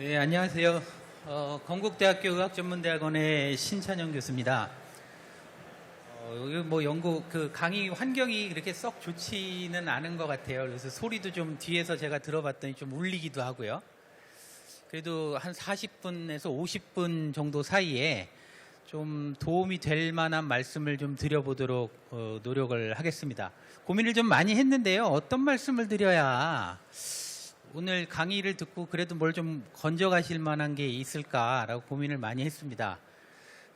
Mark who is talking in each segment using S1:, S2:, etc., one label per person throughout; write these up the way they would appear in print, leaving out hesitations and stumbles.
S1: 네, 안녕하세요. 건국대학교 의학전문대학원의 신찬영 교수입니다. 여기 뭐 연구 강의 환경이 그렇게 썩 좋지는 않은 것 같아요. 그래서 소리도 좀 뒤에서 제가 들어봤더니 좀 울리기도 하고요. 그래도 한 40분에서 50분 정도 사이에 좀 도움이 될 만한 말씀을 좀 드려보도록 노력을 하겠습니다. 고민을 좀 많이 했는데요. 어떤 말씀을 드려야 오늘 강의를 듣고 그래도 뭘 좀 건져가실 만한 게 있을까라고 고민을 많이 했습니다.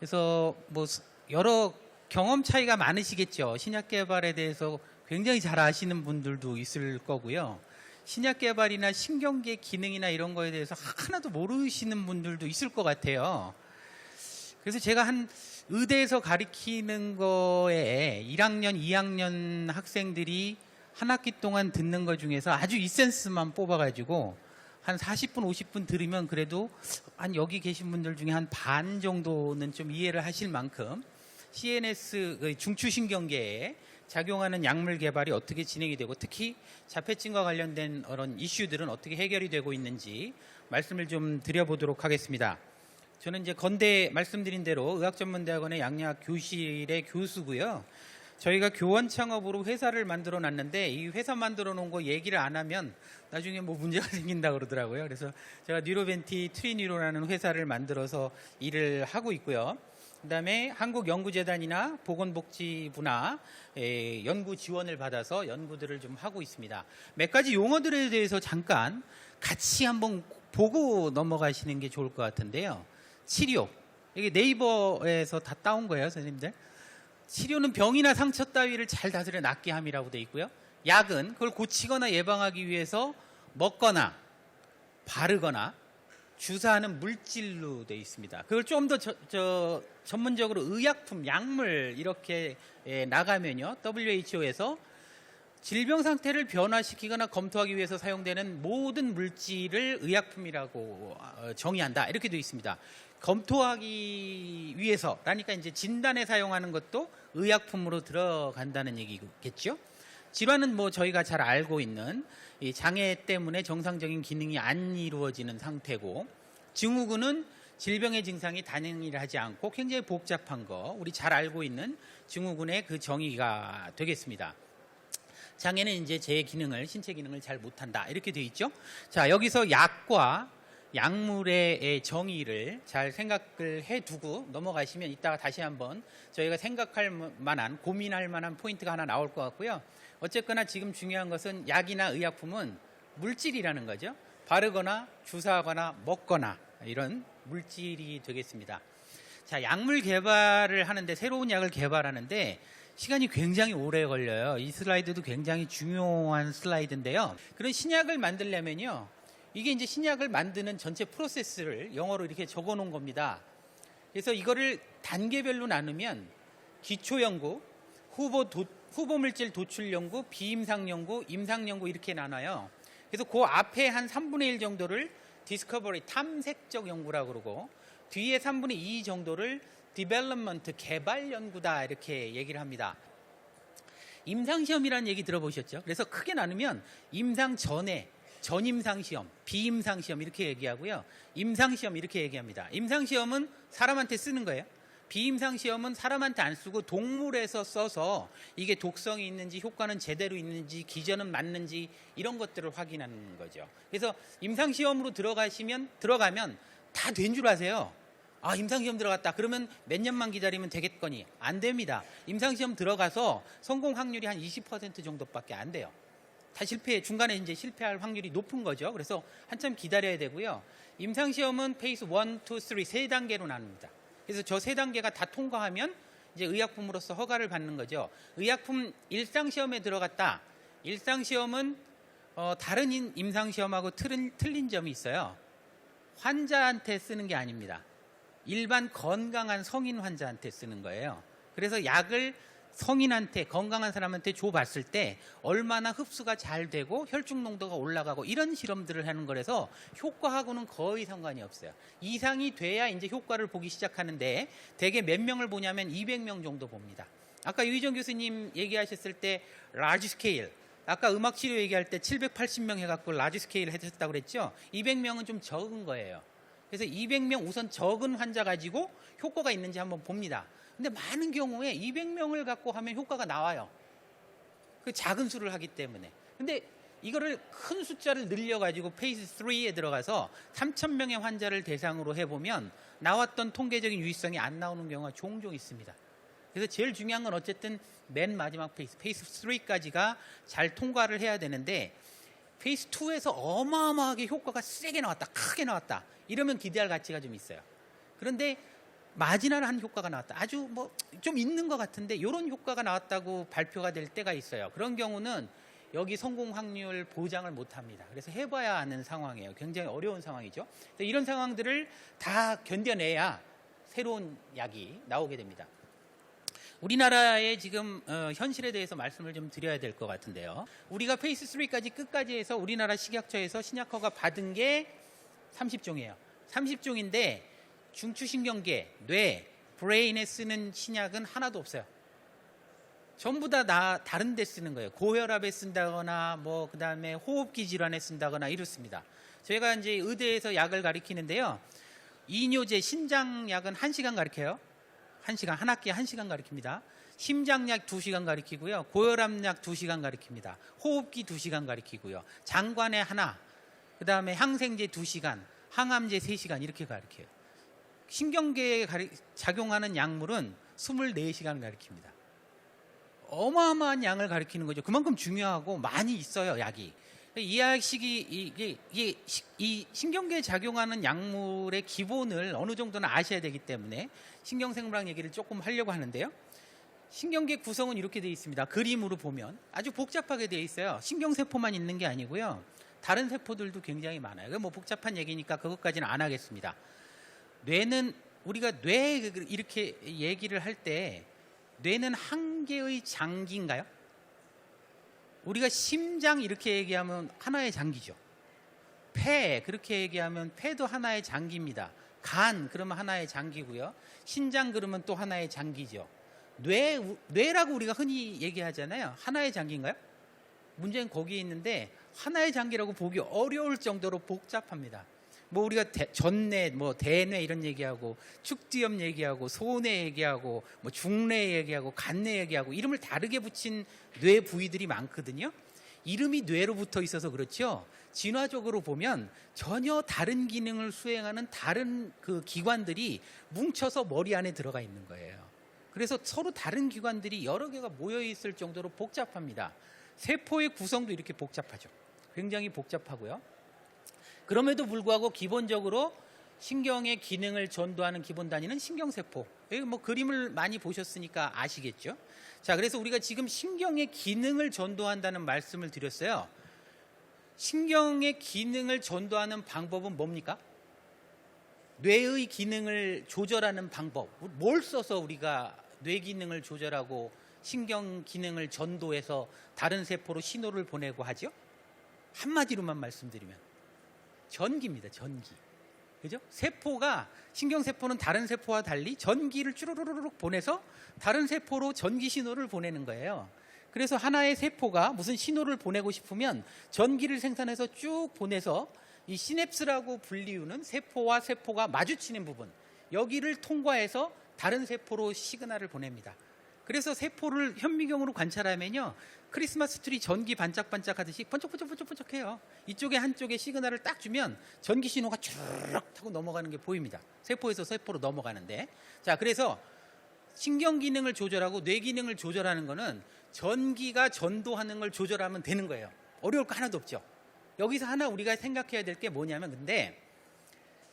S1: 그래서 뭐 여러 경험 차이가 많으시겠죠. 신약 개발에 대해서 굉장히 잘 아시는 분들도 있을 거고요. 신약 개발이나 신경계 기능이나 이런 거에 대해서 하나도 모르시는 분들도 있을 것 같아요. 그래서 제가 한 의대에서 가르치는 거에 1학년, 2학년 학생들이 한 학기 동안 듣는 것 중에서 아주 이센스만 뽑아가지고 한 40분, 50분 들으면 그래도 한 여기 계신 분들 중에 한 반 정도는 좀 이해를 하실 만큼 CNS 중추신경계에 작용하는 약물 개발이 어떻게 진행이 되고 특히 자폐증과 관련된 그런 이슈들은 어떻게 해결이 되고 있는지 말씀을 좀 드려보도록 하겠습니다. 저는 이제 건대 말씀드린 대로 의학전문대학원의 양리학 교실의 교수고요. 저희가 교원 창업으로 회사를 만들어 놨는데 이 회사 만들어 놓은 거 얘기를 안 하면 나중에 뭐 문제가 생긴다 그러더라고요. 그래서 제가 뉴로벤티 트리뉴로라는 회사를 만들어서 일을 하고 있고요. 그다음에 한국연구재단이나 보건복지부나 연구 지원을 받아서 연구들을 좀 하고 있습니다. 몇 가지 용어들에 대해서 잠깐 같이 한번 보고 넘어가시는 게 좋을 것 같은데요. 치료, 이게 네이버에서 다 따온 거예요, 선생님들. 치료는 병이나 상처 따위를 잘 다스려 낫게 함이라고 되어 있고요. 약은 그걸 고치거나 예방하기 위해서 먹거나 바르거나 주사하는 물질로 되어 있습니다. 그걸 좀 더 전문적으로 의약품, 약물 이렇게 나가면요. WHO에서 질병 상태를 변화시키거나 검토하기 위해서 사용되는 모든 물질을 의약품이라고 정의한다. 이렇게 되어 있습니다. 검토하기 위해서라니까 이제 진단에 사용하는 것도 의약품으로 들어간다는 얘기겠죠. 질환은 뭐 저희가 잘 알고 있는 이 장애 때문에 정상적인 기능이 안 이루어지는 상태고, 증후군은 질병의 증상이 단일하지 않고 굉장히 복잡한 거, 우리 잘 알고 있는 증후군의 그 정의가 되겠습니다. 장애는 이제 제 기능을, 신체 기능을 잘 못한다 이렇게 되어 있죠. 자, 여기서 약과 약물의 정의를 잘 생각을 해두고 넘어가시면 이따가 다시 한번 저희가 생각할 만한, 고민할 만한 포인트가 하나 나올 것 같고요. 어쨌거나 지금 중요한 것은 약이나 의약품은 물질이라는 거죠. 바르거나 주사하거나 먹거나 이런 물질이 되겠습니다. 자, 약물 개발을 하는데, 새로운 약을 개발하는데 시간이 굉장히 오래 걸려요. 이 슬라이드도 굉장히 중요한 슬라이드인데요. 그런 신약을 만들려면요, 이게 이제 신약을 만드는 전체 프로세스를 영어로 이렇게 적어 놓은 겁니다. 그래서 이거를 단계별로 나누면 기초연구, 후보물질 도출연구, 비임상연구, 임상연구 이렇게 나눠요. 그래서 그 앞에 한 3분의 1 정도를 디스커버리, 탐색적 연구라고 그러고, 뒤에 3분의 2 정도를 디벨롭먼트, 개발 연구다 이렇게 얘기를 합니다. 임상시험이라는 얘기 들어보셨죠? 그래서 크게 나누면 임상 전에 전임상시험, 비임상시험 이렇게 얘기하고요. 임상시험 이렇게 얘기합니다. 임상시험은 사람한테 쓰는 거예요. 비임상시험은 사람한테 안 쓰고 동물에서 써서 이게 독성이 있는지, 효과는 제대로 있는지, 기전은 맞는지 이런 것들을 확인하는 거죠. 그래서 임상시험으로 들어가면 다 된 줄 아세요. 아, 임상시험 들어갔다. 그러면 몇 년만 기다리면 되겠거니. 안 됩니다. 임상시험 들어가서 성공 확률이 한 20% 정도밖에 안 돼요. 다 중간에 이제 실패할 확률이 높은 거죠. 그래서 한참 기다려야 되고요. 임상시험은 페이스 1, 2, 3, 세 단계로 나눕니다. 그래서 저 세 단계가 다 통과하면 이제 의약품으로서 허가를 받는 거죠. 의약품 일상시험에 들어갔다. 일상시험은 다른 임상시험하고 틀린 점이 있어요. 환자한테 쓰는 게 아닙니다. 일반 건강한 성인 환자한테 쓰는 거예요. 그래서 약을 성인한테, 건강한 사람한테 줘봤을 때 얼마나 흡수가 잘 되고 혈중 농도가 올라가고 이런 실험들을 하는 거라서 효과하고는 거의 상관이 없어요. 이상이 돼야 이제 효과를 보기 시작하는데 대개 몇 명을 보냐면 200명 정도 봅니다. 아까 유희정 교수님 얘기하셨을 때 라지 스케일, 아까 음악 치료 얘기할 때 780명 해갖고 라지 스케일 해줬다고 그랬죠. 200명은 좀 적은 거예요. 그래서 200명 우선 적은 환자 가지고 효과가 있는지 한번 봅니다. 근데 많은 경우에 200명을 갖고 하면 효과가 나와요. 그 작은 수를 하기 때문에. 근데 이거를 큰 숫자를 늘려가지고 페이스 3에 들어가서 3,000명의 환자를 대상으로 해보면 나왔던 통계적인 유의성이 안 나오는 경우가 종종 있습니다. 그래서 제일 중요한 건 어쨌든 맨 마지막 페이스 3까지가 잘 통과를 해야 되는데 페이스 2에서 어마어마하게 효과가 세게 나왔다, 크게 나왔다 이러면 기대할 가치가 좀 있어요. 그런데 마지막한 효과가 나왔다, 아주 뭐 좀 있는 것 같은데 이런 효과가 나왔다고 발표가 될 때가 있어요. 그런 경우는 여기 성공 확률 보장을 못합니다. 그래서 해봐야 하는 상황이에요. 굉장히 어려운 상황이죠. 이런 상황들을 다 견뎌내야 새로운 약이 나오게 됩니다. 우리나라의 지금 현실에 대해서 말씀을 좀 드려야 될 것 같은데요. 우리가 페이스 3까지 끝까지 해서 우리나라 식약처에서 신약허가 받은 게 30종이에요. 30종인데 중추신경계, 뇌, 브레인에 쓰는 신약은 하나도 없어요. 전부 다 다른 데 쓰는 거예요. 고혈압에 쓴다거나 뭐 그다음에 호흡기 질환에 쓴다거나 이렇습니다. 저희가 이제 의대에서 약을 가리키는데요. 이뇨제 신장약은 1시간 가리켜요. 1시간, 한 학기에 1시간 가리킵니다. 심장약 2시간 가리키고요. 고혈압약 2시간 가리킵니다. 호흡기 2시간 가리키고요. 장관에 하나, 그 다음에 항생제 2시간, 항암제 3시간 이렇게 가리켜요. 신경계에 작용하는 약물은 24시간 가리킵니다. 어마어마한 양을 가리키는 거죠. 그만큼 중요하고 많이 있어요, 약이. 이 약식이 이 신경계에 작용하는 약물의 기본을 어느 정도는 아셔야 되기 때문에 신경생물학 얘기를 조금 하려고 하는데요. 신경계 구성은 이렇게 되어 있습니다. 그림으로 보면 아주 복잡하게 되어 있어요. 신경세포만 있는 게 아니고요. 다른 세포들도 굉장히 많아요. 뭐 복잡한 얘기니까 그것까지는 안 하겠습니다. 뇌는 우리가 뇌 이렇게 얘기를 할 때 뇌는 한 개의 장기인가요? 우리가 심장 이렇게 얘기하면 하나의 장기죠. 폐 그렇게 얘기하면 폐도 하나의 장기입니다. 간 그러면 하나의 장기고요. 신장 그러면 또 하나의 장기죠. 뇌라고 우리가 흔히 얘기하잖아요. 하나의 장기인가요? 문제는 거기에 있는데 하나의 장기라고 보기 어려울 정도로 복잡합니다. 뭐 우리가 전뇌, 뭐 대뇌 이런 얘기하고 축두엽 얘기하고 소뇌 얘기하고 뭐 중뇌 얘기하고 간뇌 얘기하고 이름을 다르게 붙인 뇌 부위들이 많거든요. 이름이 뇌로 붙어 있어서 그렇죠. 진화적으로 보면 전혀 다른 기능을 수행하는 다른 그 기관들이 뭉쳐서 머리 안에 들어가 있는 거예요. 그래서 서로 다른 기관들이 여러 개가 모여 있을 정도로 복잡합니다. 세포의 구성도 이렇게 복잡하죠. 굉장히 복잡하고요. 그럼에도 불구하고 기본적으로 신경의 기능을 전도하는 기본 단위는 신경세포. 여기 뭐 그림을 많이 보셨으니까 아시겠죠? 자, 그래서 우리가 지금 신경의 기능을 전도한다는 말씀을 드렸어요. 신경의 기능을 전도하는 방법은 뭡니까? 뇌의 기능을 조절하는 방법. 뭘 써서 우리가 뇌 기능을 조절하고 신경 기능을 전도해서 다른 세포로 신호를 보내고 하죠? 한마디로만 말씀드리면 전기입니다. 전기. 그죠? 세포가 신경세포는 다른 세포와 달리 전기를 쭈루루룩 보내서 다른 세포로 전기 신호를 보내는 거예요. 그래서 하나의 세포가 무슨 신호를 보내고 싶으면 전기를 생산해서 쭉 보내서 이 시냅스라고 불리우는 세포와 세포가 마주치는 부분, 여기를 통과해서 다른 세포로 시그널을 보냅니다. 그래서 세포를 현미경으로 관찰하면요, 크리스마스 트리 전기 반짝반짝 하듯이 번쩍번쩍번쩍번쩍해요. 이쪽에 한쪽에 시그널을 딱 주면 전기 신호가 쭈르륵 타고 넘어가는 게 보입니다. 세포에서 세포로 넘어가는데. 자, 그래서 신경 기능을 조절하고 뇌 기능을 조절하는 거는 전기가 전도하는 걸 조절하면 되는 거예요. 어려울 거 하나도 없죠. 여기서 하나 우리가 생각해야 될 게 뭐냐면, 근데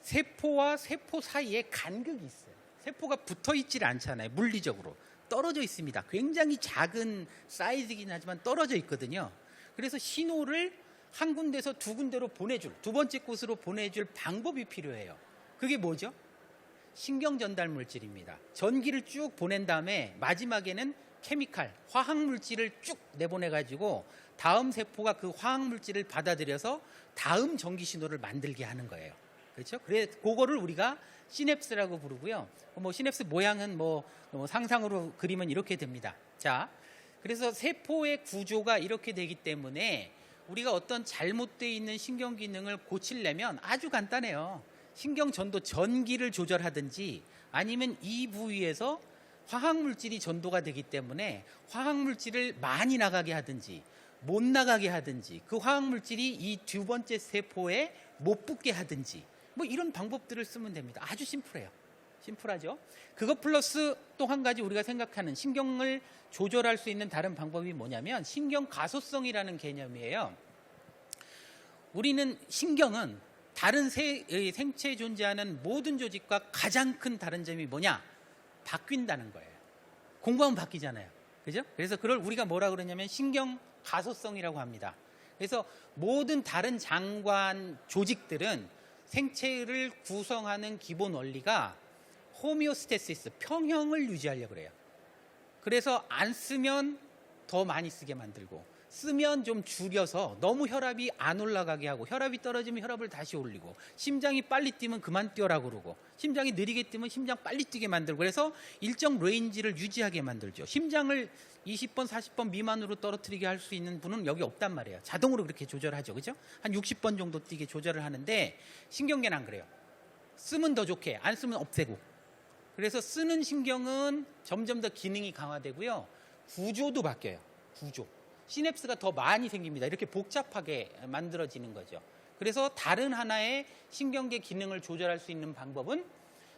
S1: 세포와 세포 사이에 간극이 있어요. 세포가 붙어 있질 않잖아요. 물리적으로 떨어져 있습니다. 굉장히 작은 사이즈이긴 하지만 떨어져 있거든요. 그래서 신호를 한 군데서 두 군데로 보내줄, 두 번째 곳으로 보내줄 방법이 필요해요. 그게 뭐죠? 신경 전달 물질입니다. 전기를 쭉 보낸 다음에 마지막에는 케미칼, 화학 물질을 쭉 내보내 가지고 다음 세포가 그 화학 물질을 받아들여서 다음 전기 신호를 만들게 하는 거예요. 그렇죠? 그래, 그거를 우리가 시냅스라고 부르고요. 뭐 시냅스 모양은 뭐 상상으로 그리면 이렇게 됩니다. 자, 그래서 세포의 구조가 이렇게 되기 때문에 우리가 어떤 잘못되어 있는 신경 기능을 고치려면 아주 간단해요. 신경 전도 전기를 조절하든지 아니면 이 부위에서 화학물질이 전도가 되기 때문에 화학물질을 많이 나가게 하든지 못 나가게 하든지 그 화학물질이 이 두 번째 세포에 못 붙게 하든지 뭐 이런 방법들을 쓰면 됩니다. 아주 심플해요. 심플하죠. 그것 플러스 또 한 가지 우리가 생각하는 신경을 조절할 수 있는 다른 방법이 뭐냐면 신경 가소성이라는 개념이에요. 우리는 신경은 다른 생체에 존재하는 모든 조직과 가장 큰 다른 점이 뭐냐? 바뀐다는 거예요. 공부하면 바뀌잖아요. 그죠? 그래서 그걸 우리가 뭐라 그러냐면 신경 가소성이라고 합니다. 그래서 모든 다른 장관 조직들은 생체를 구성하는 기본 원리가 호미오스테시스, 평형을 유지하려고 그래요. 그래서 안 쓰면 더 많이 쓰게 만들고 쓰면 좀 줄여서 너무 혈압이 안 올라가게 하고 혈압이 떨어지면 혈압을 다시 올리고 심장이 빨리 뛰면 그만 뛰어라 그러고 심장이 느리게 뛰면 심장 빨리 뛰게 만들고 그래서 일정 레인지를 유지하게 만들죠. 심장을 20번, 40번 미만으로 떨어뜨리게 할 수 있는 분은 여기 없단 말이에요. 자동으로 그렇게 조절하죠. 그죠? 한 60번 정도 뛰게 조절을 하는데 신경계는 안 그래요. 쓰면 더 좋게, 안 쓰면 없애고. 그래서 쓰는 신경은 점점 더 기능이 강화되고요. 구조도 바뀌어요. 구조. 시냅스가 더 많이 생깁니다. 이렇게 복잡하게 만들어지는 거죠. 그래서 다른 하나의 신경계 기능을 조절할 수 있는 방법은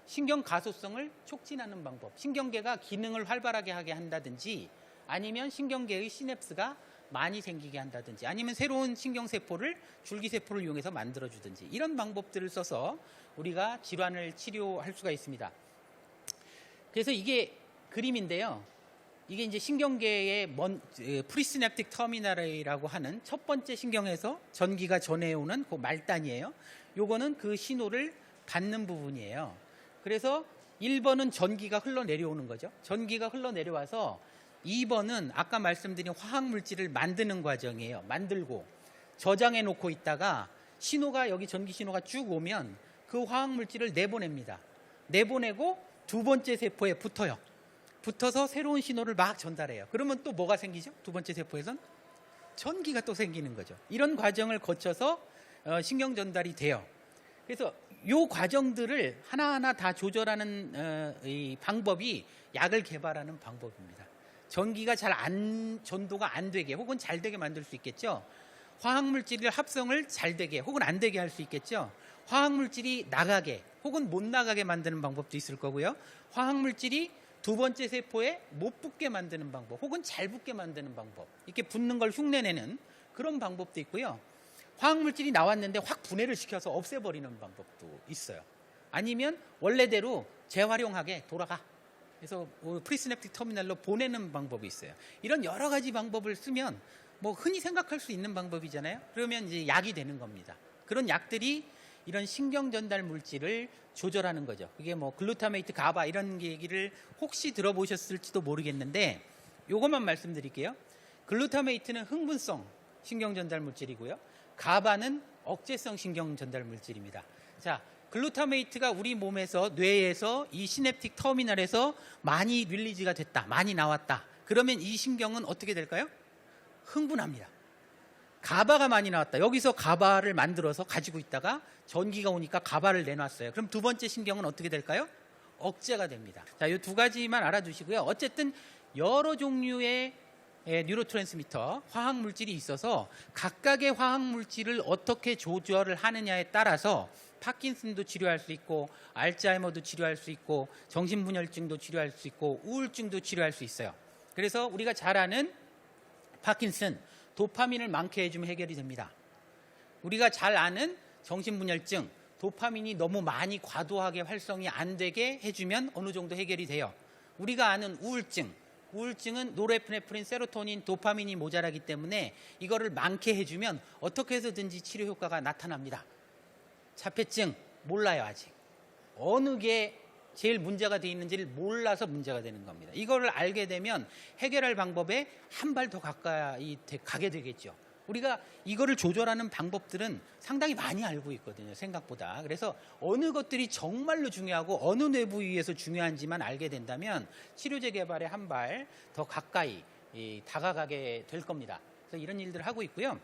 S1: 신경 가소성을 촉진하는 방법. 신경계가 기능을 활발하게 하게 한다든지 아니면 신경계의 시냅스가 많이 생기게 한다든지 아니면 새로운 신경세포를 줄기세포를 이용해서 만들어주든지 이런 방법들을 써서 우리가 질환을 치료할 수가 있습니다. 그래서 이게 그림인데요. 이게 이제 신경계의 프리시냅틱 터미널이라고 하는 첫 번째 신경에서 전기가 전해오는 그 말단이에요. 요거는 그 신호를 받는 부분이에요. 그래서 1번은 전기가 흘러내려오는 거죠. 전기가 흘러내려와서 2번은 아까 말씀드린 화학물질을 만드는 과정이에요. 만들고 저장해 놓고 있다가 신호가 여기 전기 신호가 쭉 오면 그 화학물질을 내보냅니다. 내보내고 두 번째 세포에 붙어요. 붙어서 새로운 신호를 막 전달해요. 그러면 또 뭐가 생기죠? 두 번째 세포에선 전기가 또 생기는 거죠. 이런 과정을 거쳐서 신경 전달이 돼요. 그래서 이 과정들을 하나하나 다 조절하는 이 방법이 약을 개발하는 방법입니다. 전기가 전도가 안 되게 혹은 잘 되게 만들 수 있겠죠. 화학물질의 합성을 잘 되게 혹은 안 되게 할 수 있겠죠. 화학물질이 나가게 혹은 못 나가게 만드는 방법도 있을 거고요. 화학물질이 두 번째 세포에 못 붙게 만드는 방법 혹은 잘 붙게 만드는 방법 이렇게 붙는 걸 흉내내는 그런 방법도 있고요. 화학물질이 나왔는데 확 분해를 시켜서 없애버리는 방법도 있어요. 아니면 원래대로 재활용하게 돌아가 그래서 프리시냅틱 터미널로 보내는 방법이 있어요. 이런 여러 가지 방법을 쓰면 뭐 흔히 생각할 수 있는 방법이잖아요. 그러면 이제 약이 되는 겁니다. 그런 약들이 이런 신경 전달 물질을 조절하는 거죠. 그게 뭐 글루타메이트, 가바 이런 얘기를 혹시 들어보셨을지도 모르겠는데 요것만 말씀드릴게요. 글루타메이트는 흥분성 신경 전달 물질이고요. 가바는 억제성 신경 전달 물질입니다. 자, 글루타메이트가 우리 몸에서 뇌에서 이 시냅틱 터미널에서 많이 릴리즈가 됐다. 많이 나왔다. 그러면 이 신경은 어떻게 될까요? 흥분합니다. 가바가 많이 나왔다. 여기서 가바를 만들어서 가지고 있다가 전기가 오니까 가바를 내놨어요. 그럼 두 번째 신경은 어떻게 될까요? 억제가 됩니다. 자, 이 두 가지만 알아두시고요. 어쨌든 여러 종류의 뉴로트랜스미터, 화학물질이 있어서 각각의 화학물질을 어떻게 조절을 하느냐에 따라서 파킨슨도 치료할 수 있고 알츠하이머도 치료할 수 있고 정신분열증도 치료할 수 있고 우울증도 치료할 수 있어요. 그래서 우리가 잘 아는 파킨슨, 도파민을 많게 해주면 해결이 됩니다. 우리가 잘 아는 정신분열증, 도파민이 너무 많이 과도하게 활성이 안 되게 해주면 어느 정도 해결이 돼요. 우리가 아는 우울증은 노르에피네프린, 세로토닌, 도파민이 모자라기 때문에 이거를 많게 해주면 어떻게 해서든지 치료 효과가 나타납니다. 자폐증 몰라요 아직. 어느 게 제일 문제가 돼 있는지를 몰라서 문제가 되는 겁니다. 이거를 알게 되면 해결할 방법에 한 발 더 가까이 가게 되겠죠. 우리가 이거를 조절하는 방법들은 상당히 많이 알고 있거든요. 생각보다. 그래서 어느 것들이 정말로 중요하고 어느 뇌 부위에서 중요한지만 알게 된다면 치료제 개발에 한 발 더 가까이 다가가게 될 겁니다. 그래서 이런 일들을 하고 있고요.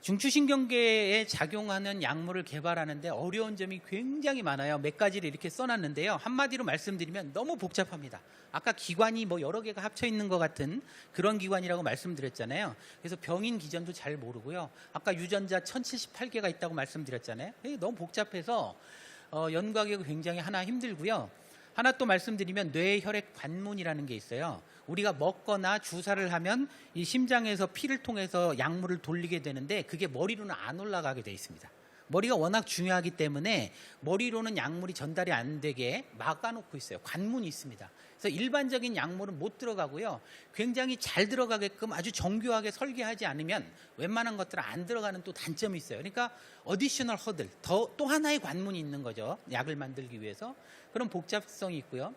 S1: 중추신경계에 작용하는 약물을 개발하는데 어려운 점이 굉장히 많아요. 몇 가지를 이렇게 써놨는데요. 한마디로 말씀드리면 너무 복잡합니다. 아까 기관이 뭐 여러 개가 합쳐 있는 것 같은 그런 기관이라고 말씀드렸잖아요. 그래서 병인 기전도 잘 모르고요. 아까 유전자 1078개가 있다고 말씀드렸잖아요. 너무 복잡해서 연구하기가 굉장히 하나 힘들고요. 하나 또 말씀드리면 뇌혈액 관문이라는 게 있어요. 우리가 먹거나 주사를 하면 이 심장에서 피를 통해서 약물을 돌리게 되는데 그게 머리로는 안 올라가게 돼 있습니다. 머리가 워낙 중요하기 때문에 머리로는 약물이 전달이 안 되게 막아놓고 있어요. 관문이 있습니다. 그래서 일반적인 약물은 못 들어가고요. 굉장히 잘 들어가게끔 아주 정교하게 설계하지 않으면 웬만한 것들은 안 들어가는 또 단점이 있어요. 그러니까 어디셔널 허들, 또 하나의 관문이 있는 거죠. 약을 만들기 위해서. 그런 복잡성이 있고요.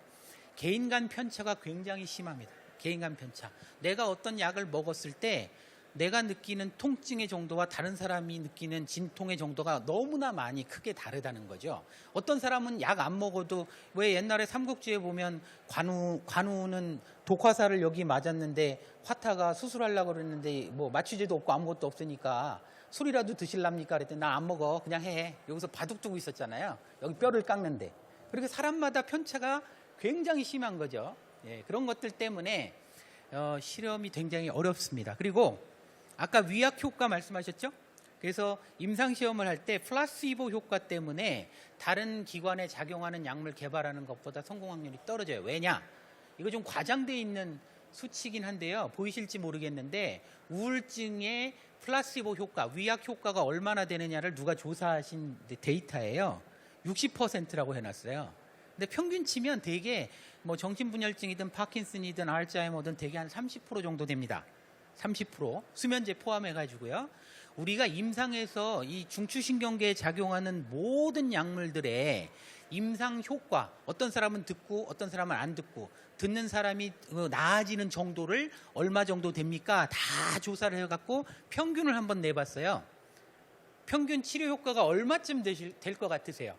S1: 개인 간 편차가 굉장히 심합니다. 개인 간 편차. 내가 어떤 약을 먹었을 때 내가 느끼는 통증의 정도와 다른 사람이 느끼는 진통의 정도가 너무나 많이 크게 다르다는 거죠. 어떤 사람은 약 안 먹어도 왜 옛날에 삼국지에 보면 관우는 독화살을 여기 맞았는데 화타가 수술하려고 그랬는데 뭐 마취제도 없고 아무것도 없으니까 술이라도 드실랍니까? 그랬더니 나 안 먹어. 그냥 해. 여기서 바둑 두고 있었잖아요. 여기 뼈를 깎는데. 그렇게 사람마다 편차가 굉장히 심한 거죠. 예, 그런 것들 때문에 실험이 굉장히 어렵습니다. 그리고 아까 위약 효과 말씀하셨죠? 그래서 임상시험을 할 때 플라시보 효과 때문에 다른 기관에 작용하는 약물 개발하는 것보다 성공 확률이 떨어져요. 왜냐? 이거 좀 과장되어 있는 수치긴 한데요. 보이실지 모르겠는데 우울증의 플라시보 효과, 위약 효과가 얼마나 되느냐를 누가 조사하신 데이터예요. 60%라고 해놨어요. 근데 평균 치면 대개 뭐 정신분열증이든 파킨슨이든 알츠하이머든 대개 한 30% 정도 됩니다. 30% 수면제 포함해가지고요. 우리가 임상에서 이 중추신경계에 작용하는 모든 약물들의 임상 효과, 어떤 사람은 듣고 어떤 사람은 안 듣고 듣는 사람이 나아지는 정도를 얼마 정도 됩니까? 다 조사를 해갖고 평균을 한번 내봤어요. 평균 치료 효과가 얼마쯤 될 것 같으세요?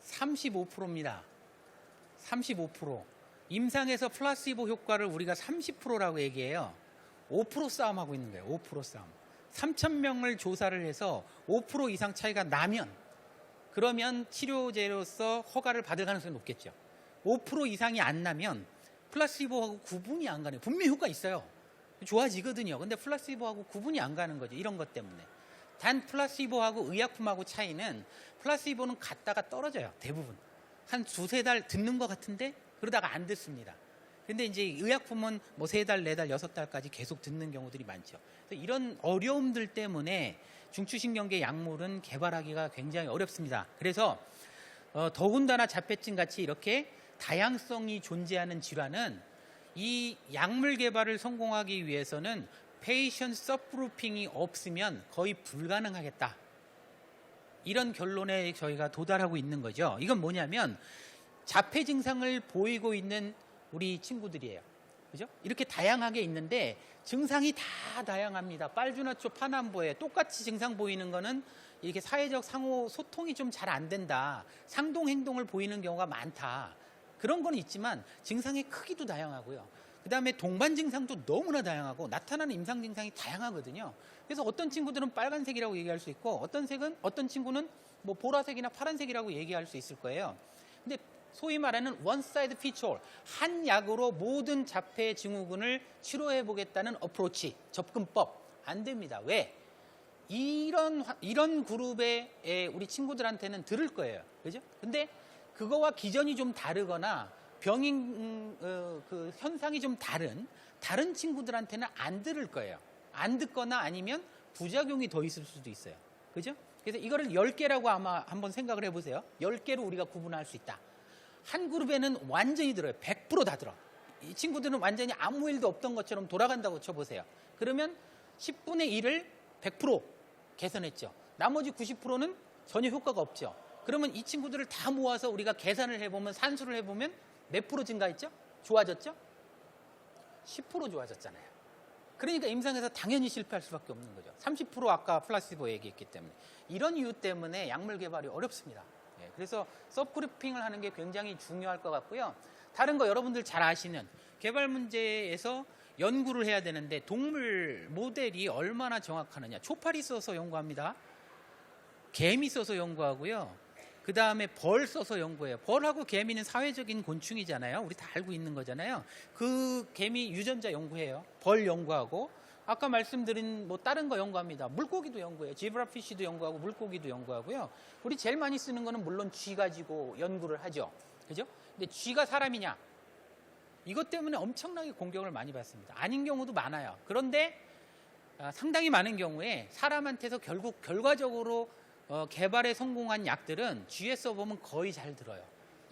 S1: 35%입니다. 35%. 임상에서 플라시보 효과를 우리가 30%라고 얘기해요. 5% 싸움하고 있는 거예요. 5% 싸움. 3,000명을 조사를 해서 5% 이상 차이가 나면 그러면 치료제로서 허가를 받을 가능성이 높겠죠. 5% 이상이 안 나면 플라시보하고 구분이 안 가네요. 분명히 효과 있어요. 좋아지거든요. 근데 플라시보하고 구분이 안 가는 거죠. 이런 것 때문에. 단 플라시보하고 의약품하고 차이는 플라시보는 갔다가 떨어져요. 대부분. 한 두세 달 듣는 것 같은데 그러다가 안 듣습니다. 근데 이제 의약품은 뭐 3달, 4달, 6달까지 계속 듣는 경우들이 많죠. 이런 어려움들 때문에 중추신경계 약물은 개발하기가 굉장히 어렵습니다. 그래서 더군다나 자폐증 같이 이렇게 다양성이 존재하는 질환은 이 약물 개발을 성공하기 위해서는 페이션 서브그루핑이 없으면 거의 불가능하겠다. 이런 결론에 저희가 도달하고 있는 거죠. 이건 뭐냐면 자폐 증상을 보이고 있는 우리 친구들이에요. 그죠? 이렇게 다양하게 있는데 증상이 다 다양합니다. 빨주노초 파남보에 똑같이 증상 보이는 거는 이렇게 사회적 상호 소통이 좀 잘 안 된다. 상동 행동을 보이는 경우가 많다. 그런 건 있지만 증상의 크기도 다양하고요. 그 다음에 동반 증상도 너무나 다양하고 나타나는 임상 증상이 다양하거든요. 그래서 어떤 친구들은 빨간색이라고 얘기할 수 있고 어떤 친구는 뭐 보라색이나 파란색이라고 얘기할 수 있을 거예요. 근데 소위 말하는 one side feature, 한 약으로 모든 자폐 증후군을 치료해 보겠다는 어프로치, 접근법 안 됩니다. 왜? 이런 그룹의 우리 친구들한테는 들을 거예요. 그죠? 근데 그거와 기전이 좀 다르거나 병인 그 현상이 좀 다른 친구들한테는 안 들을 거예요. 안 듣거나 아니면 부작용이 더 있을 수도 있어요. 그죠? 그래서 이거를 10개라고 아마 한번 생각을 해보세요. 10개로 우리가 구분할 수 있다. 한 그룹에는 완전히 들어요. 100% 다 들어. 이 친구들은 완전히 아무 일도 없던 것처럼 돌아간다고 쳐보세요. 그러면 10분의 1을 100% 개선했죠. 나머지 90%는 전혀 효과가 없죠. 그러면 이 친구들을 다 모아서 우리가 계산을 해보면 산수를 해보면 몇 프로 증가했죠? 좋아졌죠? 10% 좋아졌잖아요. 그러니까 임상에서 당연히 실패할 수밖에 없는 거죠. 30% 아까 플라시보 얘기했기 때문에. 이런 이유 때문에 약물 개발이 어렵습니다. 그래서 서브그루핑을 하는 게 굉장히 중요할 것 같고요. 다른 거 여러분들 잘 아시는 개발 문제에서 연구를 해야 되는데 동물 모델이 얼마나 정확하느냐. 초파리 써서 연구합니다. 개미 써서 연구하고요. 그 다음에 벌 써서 연구해요. 벌하고 개미는 사회적인 곤충이잖아요. 우리 다 알고 있는 거잖아요. 그 개미 유전자 연구해요. 벌 연구하고, 아까 말씀드린 뭐 다른 거 연구합니다. 물고기도 연구해요. 지브라피쉬도 연구하고 물고기도 연구하고요. 우리 제일 많이 쓰는 거는 물론 쥐 가지고 연구를 하죠. 그죠? 근데 쥐가 사람이냐? 이것 때문에 엄청나게 공격을 많이 받습니다. 아닌 경우도 많아요. 그런데 상당히 많은 경우에 사람한테서 결국 결과적으로 개발에 성공한 약들은 쥐에 써보면 거의 잘 들어요.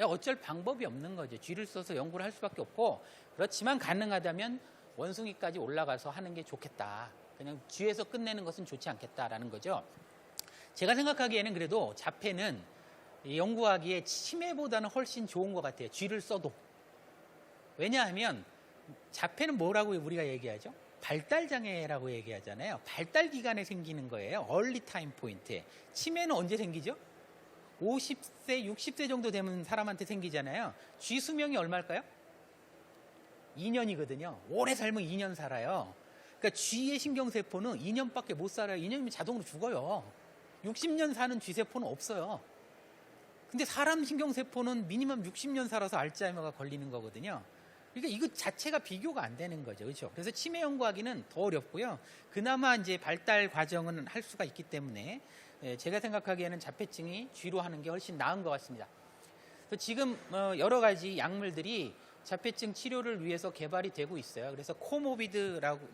S1: 어쩔 방법이 없는 거죠. 쥐를 써서 연구를 할 수밖에 없고, 그렇지만 가능하다면 원숭이까지 올라가서 하는 게 좋겠다. 그냥 쥐에서 끝내는 것은 좋지 않겠다라는 거죠. 제가 생각하기에는 그래도 자폐는 연구하기에 치매보다는 훨씬 좋은 것 같아요. 쥐를 써도. 왜냐하면 자폐는 뭐라고 우리가 얘기하죠? 발달장애라고 얘기하잖아요. 발달기간에 생기는 거예요. early time point. 치매는 언제 생기죠? 50세, 60세 정도 되면 사람한테 생기잖아요. 쥐 수명이 얼마일까요? 2년이거든요. 오래 살면 2년 살아요. 그러니까 쥐의 신경세포는 2년밖에 못 살아요. 2년이면 자동으로 죽어요. 60년 사는 쥐세포는 없어요. 근데 사람 신경세포는 미니멈 60년 살아서 알츠하이머가 걸리는 거거든요. 그러니까 이거 자체가 비교가 안 되는 거죠. 그렇죠? 그래서 치매 연구하기는 더 어렵고요. 그나마 이제 발달 과정은 할 수가 있기 때문에 제가 생각하기에는 자폐증이 쥐로 하는 게 훨씬 나은 것 같습니다. 그래서 지금 여러 가지 약물들이 자폐증 치료를 위해서 개발이 되고 있어요. 그래서 코모비드라고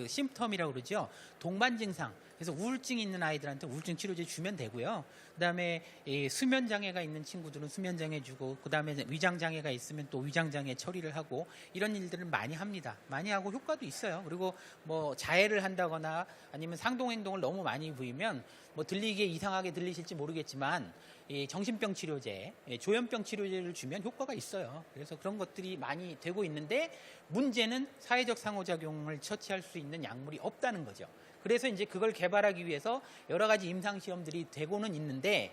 S1: 심텀이라고 그러죠. 동반 증상. 그래서 우울증이 있는 아이들한테 우울증 치료제 주면 되고요. 그다음에 수면 장애가 있는 친구들은 수면 장애 주고, 그다음에 위장 장애가 있으면 또 위장 장애 처리를 하고, 이런 일들을 많이 합니다. 많이 하고 효과도 있어요. 그리고 뭐 자해를 한다거나 아니면 상동 행동을 너무 많이 보이면 뭐 들리기에 이상하게 들리실지 모르겠지만 정신병 치료제, 조현병 치료제를 주면 효과가 있어요. 그래서 그런 것들이 많이 되고 있는데, 문제는 사회적 상호작용을 처치할 수 있는 약물이 없다는 거죠. 그래서 이제 그걸 개발하기 위해서 여러 가지 임상시험들이 되고는 있는데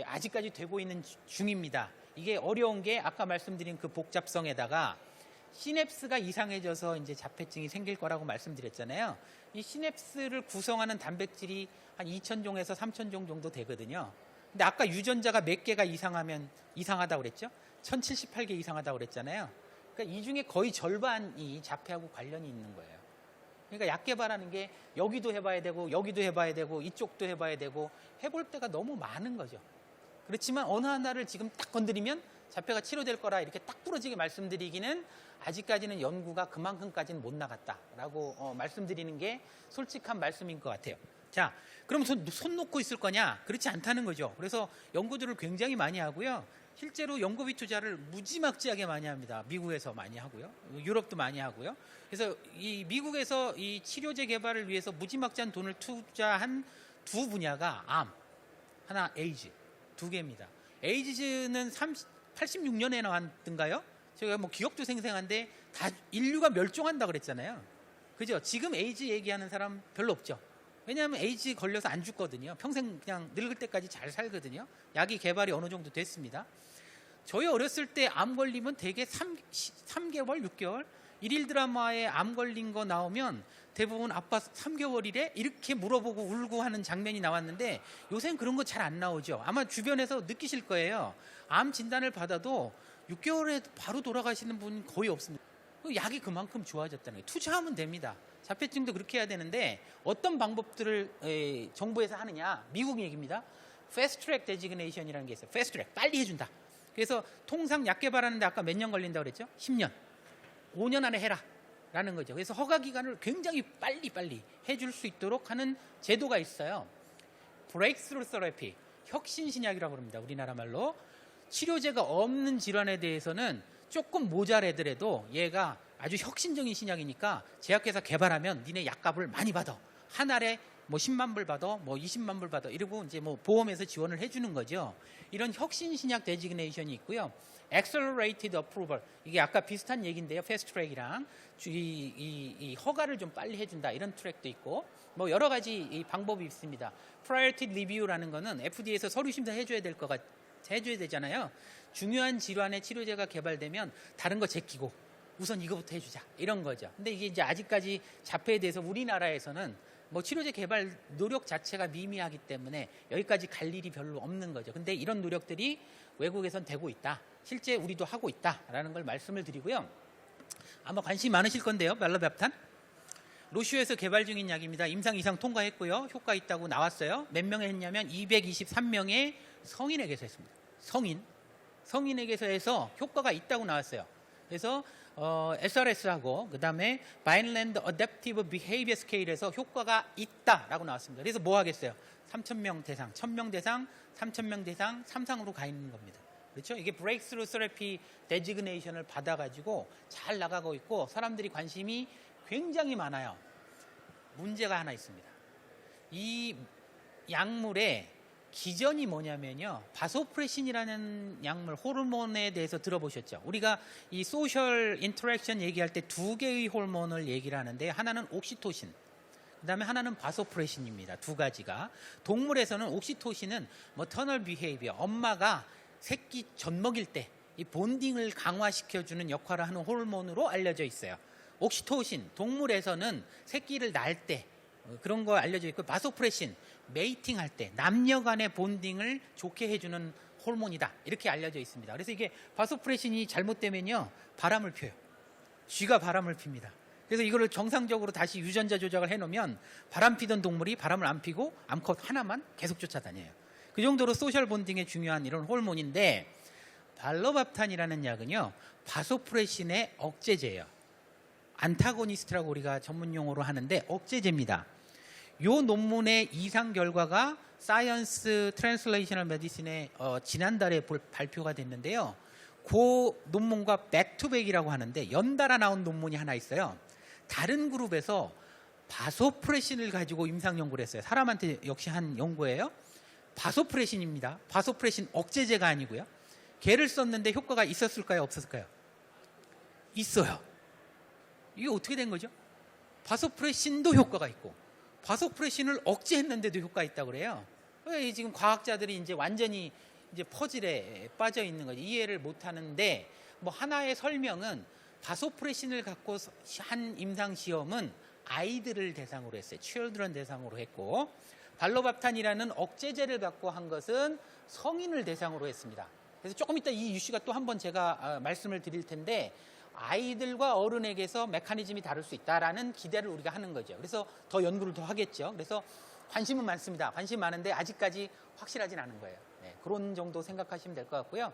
S1: 아직까지 되고 있는 중입니다. 이게 어려운 게 아까 말씀드린 그 복잡성에다가 시냅스가 이상해져서 이제 자폐증이 생길 거라고 말씀드렸잖아요. 이 시냅스를 구성하는 단백질이 한 2,000종에서 3,000종 정도 되거든요. 근데 아까 유전자가 몇 개가 이상하면 이상하다고 그랬죠? 1,078개 이상하다고 그랬잖아요. 그러니까 이 중에 거의 절반이 자폐하고 관련이 있는 거예요. 그러니까 약 개발하는 게 여기도 해봐야 되고 여기도 해봐야 되고 이쪽도 해봐야 되고 해볼 때가 너무 많은 거죠. 그렇지만 어느 하나를 지금 딱 건드리면 자폐가 치료될 거라 이렇게 딱 부러지게 말씀드리기는 아직까지는 연구가 그만큼까지는 못 나갔다라고 말씀드리는 게 솔직한 말씀인 것 같아요. 자, 그럼 손 놓고 있을 거냐? 그렇지 않다는 거죠. 그래서 연구들을 굉장히 많이 하고요. 실제로 연구비 투자를 무지막지하게 많이 합니다. 미국에서 많이 하고요. 유럽도 많이 하고요. 그래서 이 미국에서 이 치료제 개발을 위해서 무지막지한 돈을 투자한 두 분야가 암, 하나 에이즈, 두 개입니다. 에이즈는 86년에 나왔던가요? 제가 뭐 기억도 생생한데 다 인류가 멸종한다 그랬잖아요. 그죠? 지금 에이즈 얘기하는 사람 별로 없죠. 왜냐하면 에이즈 걸려서 안 죽거든요. 평생 그냥 늙을 때까지 잘 살거든요. 약이 개발이 어느 정도 됐습니다. 저희 어렸을 때 암 걸리면 대개 3개월, 6개월, 일일 드라마에 암 걸린 거 나오면 대부분 아빠 3개월이래? 이렇게 물어보고 울고 하는 장면이 나왔는데 요새는 그런 거 잘 안 나오죠. 아마 주변에서 느끼실 거예요. 암 진단을 받아도 6개월에 바로 돌아가시는 분 거의 없습니다. 약이 그만큼 좋아졌다는 거예요. 투자하면 됩니다. 자폐증도 그렇게 해야 되는데 어떤 방법들을 정부에서 하느냐. 미국 얘기입니다. 패스트 트랙 데지그네이션이라는 게 있어요. 패스트 트랙, 빨리 해준다. 그래서 통상 약 개발하는데 아까 몇 년 걸린다고 그랬죠? 10년. 5년 안에 해라. 라는 거죠. 그래서 허가 기간을 굉장히 빨리 해줄 수 있도록 하는 제도가 있어요. 브레이크스루 세라피, 혁신신약이라고 합니다. 우리나라 말로. 치료제가 없는 질환에 대해서는 조금 모자라더라도 얘가 아주 혁신적인 신약이니까 제약회사 개발하면 니네 약값을 많이 받아. 한 알에 뭐 10만 불 받아, 뭐 20만 불 받아. 이러고 이제 뭐 보험에서 지원을 해주는 거죠. 이런 혁신신약 데지그네이션이 있고요. Accelerated Approval. 이게 아까 비슷한 얘기인데요. 패스트 트랙이랑 이 허가를 좀 빨리 해준다. 이런 트랙도 있고 뭐 여러 가지 이 방법이 있습니다. Priority Review라는 거는 FDA에서 서류 심사 해줘야 되잖아요. 중요한 질환의 치료제가 개발되면 다른 거 제끼고 우선 이거부터 해주자 이런 거죠. 근데 이게 이제 아직까지 자폐에 대해서 우리나라에서는 뭐 치료제 개발 노력 자체가 미미하기 때문에 여기까지 갈 일이 별로 없는 거죠. 근데 이런 노력들이 외국에선 되고 있다. 실제 우리도 하고 있다라는 걸 말씀을 드리고요. 아마 관심이 많으실 건데요. 발로밥탄. 로슈에서 개발 중인 약입니다. 임상 이상 통과했고요. 효과 있다고 나왔어요. 몇 명에 했냐면 223명의 성인에게서 했습니다. 성인에게서 해서 효과가 있다고 나왔어요. 그래서 SRS하고 그다음에 바인랜드 어댑티브 비헤이비어 스케일에서 효과가 있다라고 나왔습니다. 그래서 뭐 하겠어요? 3,000명 대상, 1,000명 대상, 3,000명 대상, 3상으로 가 있는 겁니다. 그렇죠? 이게 브레이크스루 세라피 데지그네이션을 받아가지고 잘 나가고 있고 사람들이 관심이 굉장히 많아요. 문제가 하나 있습니다. 이 약물의 기전이 뭐냐면요. 바소프레신이라는 약물, 호르몬에 대해서 들어보셨죠? 우리가 이 소셜 인터랙션 얘기할 때 두 개의 호르몬을 얘기를 하는데 하나는 옥시토신, 그 다음에 하나는 바소프레신입니다. 두 가지가. 동물에서는 옥시토신은 터널 비헤이비어, 엄마가 새끼 젖먹일 때 이 본딩을 강화시켜주는 역할을 하는 호르몬으로 알려져 있어요. 옥시토신, 동물에서는 새끼를 낳을 때 그런 거 알려져 있고, 바소프레신, 메이팅 할 때 남녀 간의 본딩을 좋게 해주는 호르몬이다 이렇게 알려져 있습니다. 그래서 이게 바소프레신이 잘못되면요 바람을 펴요. 쥐가 바람을 핍니다. 그래서 이거를 정상적으로 다시 유전자 조작을 해놓으면 바람 피던 동물이 바람을 안 피고 암컷 하나만 계속 쫓아다녀요. 그 정도로 소셜 본딩에 중요한 이런 호르몬인데, 발로밥탄이라는 약은요 바소프레신의 억제제예요. 안타고니스트라고 우리가 전문 용어로 하는데 억제제입니다. 요 논문의 이상 결과가 사이언스 트랜슬레이셔널 메디신에 지난달에 발표가 됐는데요. 그 논문과 백투백이라고 하는데 연달아 나온 논문이 하나 있어요. 다른 그룹에서 바소프레신을 가지고 임상 연구를 했어요. 사람한테 역시 한 연구예요. 바소프레신입니다. 바소프레신 억제제가 아니고요. 걔를 썼는데 효과가 있었을까요? 없었을까요? 있어요. 이게 어떻게 된 거죠? 바소프레신도 효과가 있고 바소프레신을 억제했는데도 효과가 있다고 그래요. 지금 과학자들이 이제 완전히 이제 퍼즐에 빠져 있는 거죠. 이해를 못 하는데, 뭐 하나의 설명은 바소프레신을 갖고 한 임상 시험은 아이들을 대상으로 했어요. children 대상으로 했고, 발로밥탄이라는 억제제를 갖고 한 것은 성인을 대상으로 했습니다. 그래서 조금 이따 이 이슈가 또 한번 제가 말씀을 드릴 텐데, 아이들과 어른에게서 메커니즘이 다를 수 있다라는 기대를 우리가 하는 거죠. 그래서 더 연구를 더 하겠죠. 그래서 관심은 많습니다. 관심 많은데 아직까지 확실하진 않은 거예요. 네, 그런 정도 생각하시면 될 것 같고요.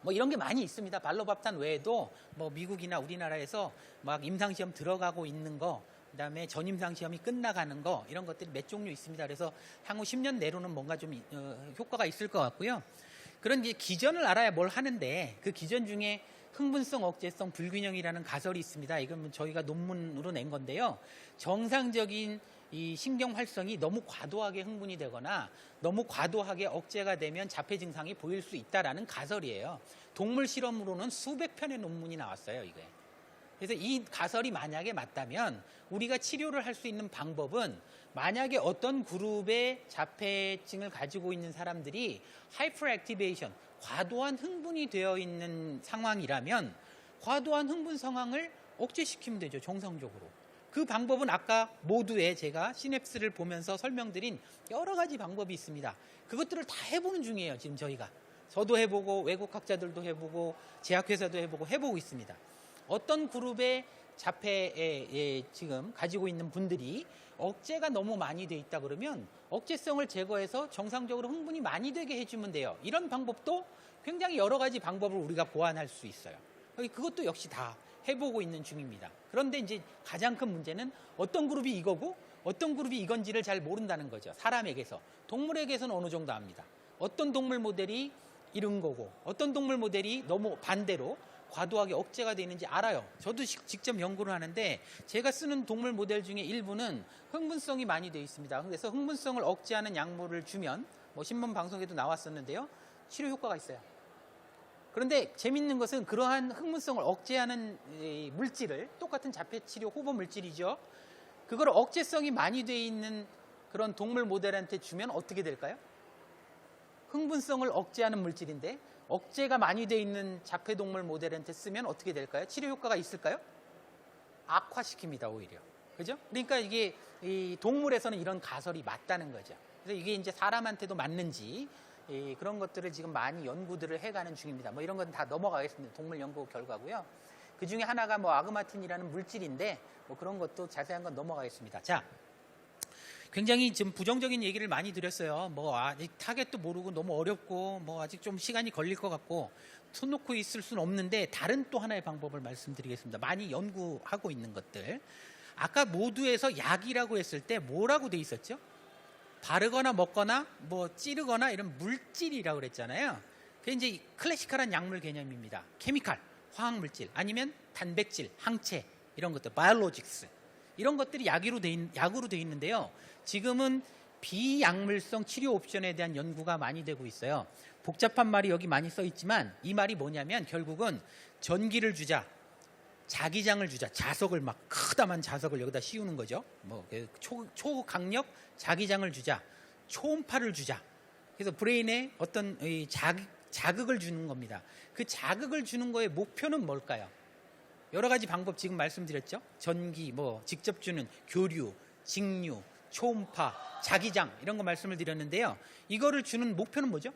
S1: 뭐 이런 게 많이 있습니다. 발로밥탄 외에도 뭐 미국이나 우리나라에서 막 임상시험 들어가고 있는 거, 그다음에 전임상시험이 끝나가는 거, 이런 것들이 몇 종류 있습니다. 그래서 향후 10년 내로는 뭔가 좀 효과가 있을 것 같고요. 그런 이제 기전을 알아야 뭘 하는데, 그 기전 중에 흥분성 억제성 불균형이라는 가설이 있습니다. 이건 저희가 논문으로 낸 건데요. 정상적인 이 신경 활성이 너무 과도하게 흥분이 되거나 너무 과도하게 억제가 되면 자폐 증상이 보일 수 있다라는 가설이에요. 동물 실험으로는 수백 편의 논문이 나왔어요, 이게. 그래서 이 가설이 만약에 맞다면 우리가 치료를 할 수 있는 방법은, 만약에 어떤 그룹의 자폐증을 가지고 있는 사람들이 하이퍼 액티베이션, 과도한 흥분이 되어 있는 상황이라면 과도한 흥분 상황을 억제시키면 되죠, 정상적으로. 그 방법은 아까 모두의 제가 시냅스를 보면서 설명드린 여러 가지 방법이 있습니다. 그것들을 다 해보는 중이에요, 지금 저희가. 저도 해보고 외국 학자들도 해보고 제약회사도 해보고 있습니다. 어떤 그룹의 자폐에 지금 가지고 있는 분들이 억제가 너무 많이 돼 있다 그러면 억제성을 제거해서 정상적으로 흥분이 많이 되게 해주면 돼요. 이런 방법도 굉장히 여러 가지 방법을 우리가 고안할 수 있어요. 그것도 역시 다 해보고 있는 중입니다. 그런데 이제 가장 큰 문제는 어떤 그룹이 이거고 어떤 그룹이 이건지를 잘 모른다는 거죠. 사람에게서. 동물에게서는 어느 정도 압니다. 어떤 동물 모델이 이런 거고 어떤 동물 모델이 너무 반대로 과도하게 억제가 되어 있는지 알아요. 저도 직접 연구를 하는데 제가 쓰는 동물 모델 중에 일부는 흥분성이 많이 되어 있습니다. 그래서 흥분성을 억제하는 약물을 주면, 뭐 신문 방송에도 나왔었는데요, 치료 효과가 있어요. 그런데 재밌는 것은 그러한 흥분성을 억제하는 물질을, 똑같은 자폐치료 후보 물질이죠, 그걸 억제성이 많이 되어 있는 그런 동물 모델한테 주면 어떻게 될까요? 흥분성을 억제하는 물질인데 억제가 많이 돼 있는 자폐동물 모델한테 쓰면 어떻게 될까요? 치료 효과가 있을까요? 악화시킵니다, 오히려. 그죠? 그러니까 이게 이 동물에서는 이런 가설이 맞다는 거죠. 그래서 이게 이제 사람한테도 맞는지 그런 것들을 지금 많이 연구들을 해가는 중입니다. 뭐 이런 건 다 넘어가겠습니다. 동물 연구 결과고요. 그 중에 하나가 뭐 아그마틴이라는 물질인데 뭐 그런 것도 자세한 건 넘어가겠습니다. 자, 굉장히 지금 부정적인 얘기를 많이 드렸어요. 뭐 아직 타겟도 모르고 너무 어렵고 뭐 아직 좀 시간이 걸릴 것 같고 손 놓고 있을 수는 없는데 다른 또 하나의 방법을 말씀드리겠습니다. 많이 연구하고 있는 것들. 아까 모두에서 약이라고 했을 때 뭐라고 돼 있었죠? 바르거나 먹거나 뭐 찌르거나 이런 물질이라고 그랬잖아요. 그게 이제 클래시컬한 약물 개념입니다. 케미칼, 화학물질 아니면 단백질, 항체 이런 것들, 바이올로직스 이런 것들이 약으로 돼 있는데요. 지금은 비약물성 치료 옵션에 대한 연구가 많이 되고 있어요. 복잡한 말이 여기 많이 써 있지만 이 말이 뭐냐면 결국은 전기를 주자, 자기장을 주자, 자석을 막 크다만 자석을 여기다 씌우는 거죠. 뭐 초강력 자기장을 주자, 초음파를 주자. 그래서 브레인에 어떤 자극을 주는 겁니다. 그 자극을 주는 거의 목표는 뭘까요? 여러 가지 방법 지금 말씀드렸죠. 전기, 뭐 직접 주는 교류, 직류, 초음파, 자기장 이런 거 말씀을 드렸는데요. 이거를 주는 목표는 뭐죠?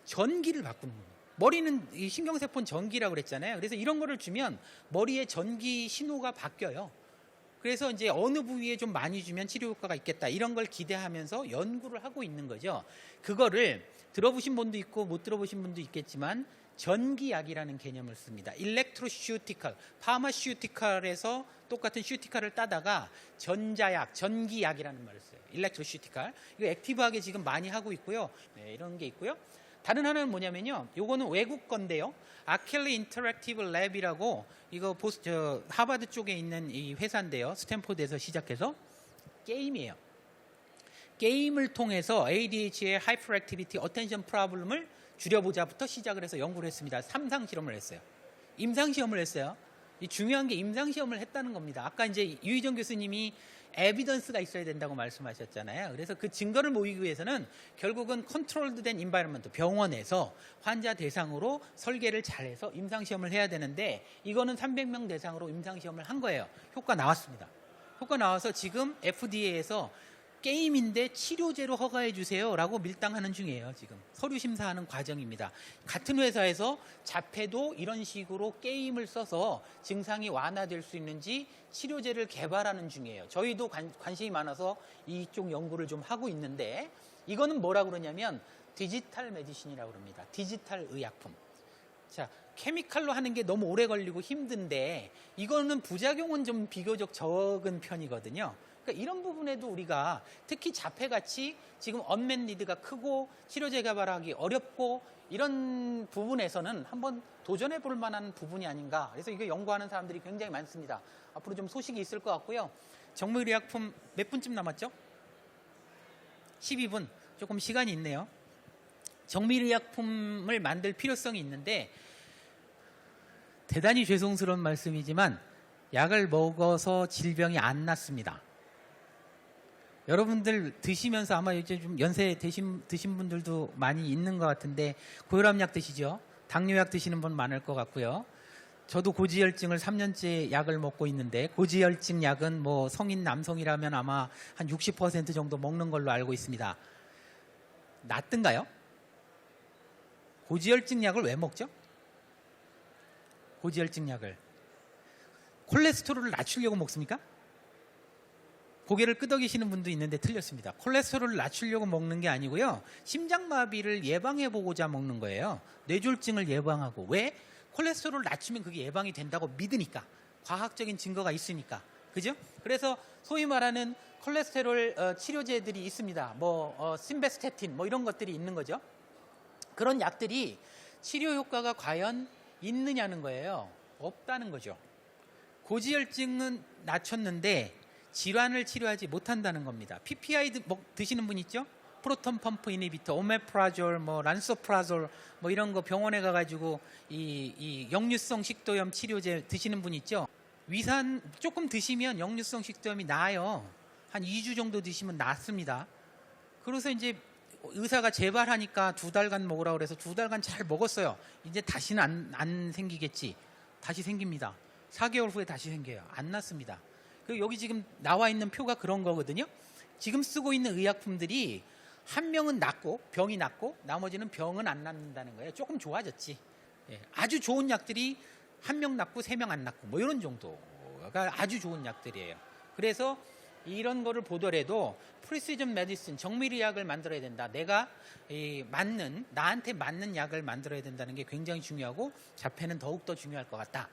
S1: 전기를 바꾸는 겁니다. 머리는 이 신경세포는 전기라고 그랬잖아요. 그래서 이런 거를 주면 머리에 전기 신호가 바뀌어요. 그래서 이제 어느 부위에 좀 많이 주면 치료 효과가 있겠다 이런 걸 기대하면서 연구를 하고 있는 거죠. 그거를 들어보신 분도 있고 못 들어보신 분도 있겠지만 전기약이라는 개념을 씁니다. 일렉트로슈티컬, 파마슈티컬에서 똑같은 슈티컬을 따다가 전자약, 전기약이라는 말을 써요. 일렉트로슈티컬. 이거 액티브하게 지금 많이 하고 있고요. 네, 이런 게 있고요. 다른 하나는 뭐냐면요. 요거는 외국 건데요. 아켈리 인터랙티브 랩이라고 이거 하버드 쪽에 있는 이 회사인데요. 스탠포드에서 시작해서 게임이에요. 게임을 통해서 ADHD의 하이퍼액티비티 어텐션 프로블럼을 줄여보자부터 시작을 해서 연구를 했습니다. 3상 실험을 했어요. 임상 시험을 했어요. 이 중요한 게 임상 시험을 했다는 겁니다. 아까 이제 유희정 교수님이 에비던스가 있어야 된다고 말씀하셨잖아요. 그래서 그 증거를 모이기 위해서는 결국은 컨트롤드된 인바이러먼트, 병원에서 환자 대상으로 설계를 잘해서 임상 시험을 해야 되는데 이거는 300명 대상으로 임상 시험을 한 거예요. 효과 나왔습니다. 효과 나와서 지금 FDA에서 게임인데 치료제로 허가해 주세요 라고 밀당하는 중이에요. 지금 서류 심사하는 과정입니다. 같은 회사에서 자폐도 이런 식으로 게임을 써서 증상이 완화될 수 있는지 치료제를 개발하는 중이에요. 저희도 관심이 많아서 이쪽 연구를 좀 하고 있는데 이거는 뭐라고 그러냐면 디지털 메디신이라고 그럽니다. 디지털 의약품. 자, 케미칼로 하는 게 너무 오래 걸리고 힘든데 이거는 부작용은 좀 비교적 적은 편이거든요. 그러니까 이런 부분에도 우리가 특히 자폐같이 지금 언맷 니드가 크고 치료제 개발하기 어렵고 이런 부분에서는 한번 도전해 볼 만한 부분이 아닌가. 그래서 이거 연구하는 사람들이 굉장히 많습니다. 앞으로 좀 소식이 있을 것 같고요. 정밀의약품 몇 분쯤 남았죠? 12분. 조금 시간이 있네요. 정밀의약품을 만들 필요성이 있는데 대단히 죄송스러운 말씀이지만 약을 먹어서 질병이 안 낫습니다. 여러분들 드시면서 아마 이제 좀 연세 드신 분들도 많이 있는 것 같은데 고혈압약 드시죠? 당뇨약 드시는 분 많을 것 같고요. 저도 고지혈증을 3년째 약을 먹고 있는데 고지혈증 약은 뭐 성인 남성이라면 아마 한 60% 정도 먹는 걸로 알고 있습니다. 낫던가요? 고지혈증 약을 왜 먹죠? 고지혈증 약을 콜레스테롤을 낮추려고 먹습니까? 고개를 끄덕이시는 분도 있는데 틀렸습니다. 콜레스테롤을 낮추려고 먹는 게 아니고요. 심장마비를 예방해보고자 먹는 거예요. 뇌졸중을 예방하고. 왜? 콜레스테롤을 낮추면 그게 예방이 된다고 믿으니까. 과학적인 증거가 있으니까. 그죠? 그래서 소위 말하는 콜레스테롤 치료제들이 있습니다. 심베스테틴 이런 것들이 있는 거죠. 그런 약들이 치료 효과가 과연 있느냐는 거예요. 없다는 거죠. 고지혈증은 낮췄는데 질환을 치료하지 못한다는 겁니다. PPI 드시는 분 있죠? 프로톤 펌프 이니비터, 오메프라졸, 란소프라졸 이런 거 병원에 가가지고 이 역류성 식도염 치료제 드시는 분 있죠? 위산 조금 드시면 역류성 식도염이 나아요. 한 2주 정도 드시면 낫습니다. 그래서 이제 의사가 재발하니까 2달간 먹으라고 그래서 2달간 잘 먹었어요. 이제 다시는 안 생기겠지. 다시 생깁니다. 4개월 후에 다시 생겨요. 안 낫습니다. 그리고 여기 지금 나와 있는 표가 그런 거거든요. 지금 쓰고 있는 의약품들이 한 명은 낫고 병이 낫고 나머지는 병은 안 낫는다는 거예요. 조금 좋아졌지. 예, 아주 좋은 약들이 한 명 낫고 3명 안 낫고 뭐 이런 정도가 아주 좋은 약들이에요. 그래서 이런 거를 보더라도 프리시전 메디슨, 정밀의학을 만들어야 된다. 내가 나한테 맞는 약을 만들어야 된다는 게 굉장히 중요하고 자폐는 더욱더 중요할 것 같다.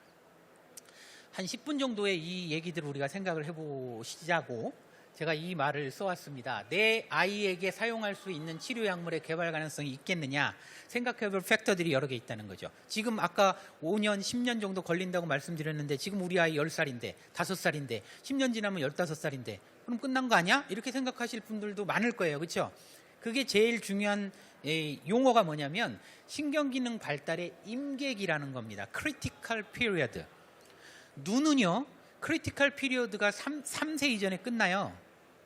S1: 한 10분 정도의 이 얘기들을 우리가 생각을 해보시자고 제가 이 말을 써왔습니다. 내 아이에게 사용할 수 있는 치료 약물의 개발 가능성이 있겠느냐 생각해볼 팩터들이 여러 개 있다는 거죠. 지금 아까 5년, 10년 정도 걸린다고 말씀드렸는데 지금 우리 아이 10살인데 5살인데 10년 지나면 15살인데 그럼 끝난 거 아니야? 이렇게 생각하실 분들도 많을 거예요. 그렇죠? 그게 제일 중요한 용어가 뭐냐면 신경기능 발달의 임계기라는 겁니다. 크리티컬 피리어드. 눈은요. 크리티컬 피리어드가 3세 이전에 끝나요.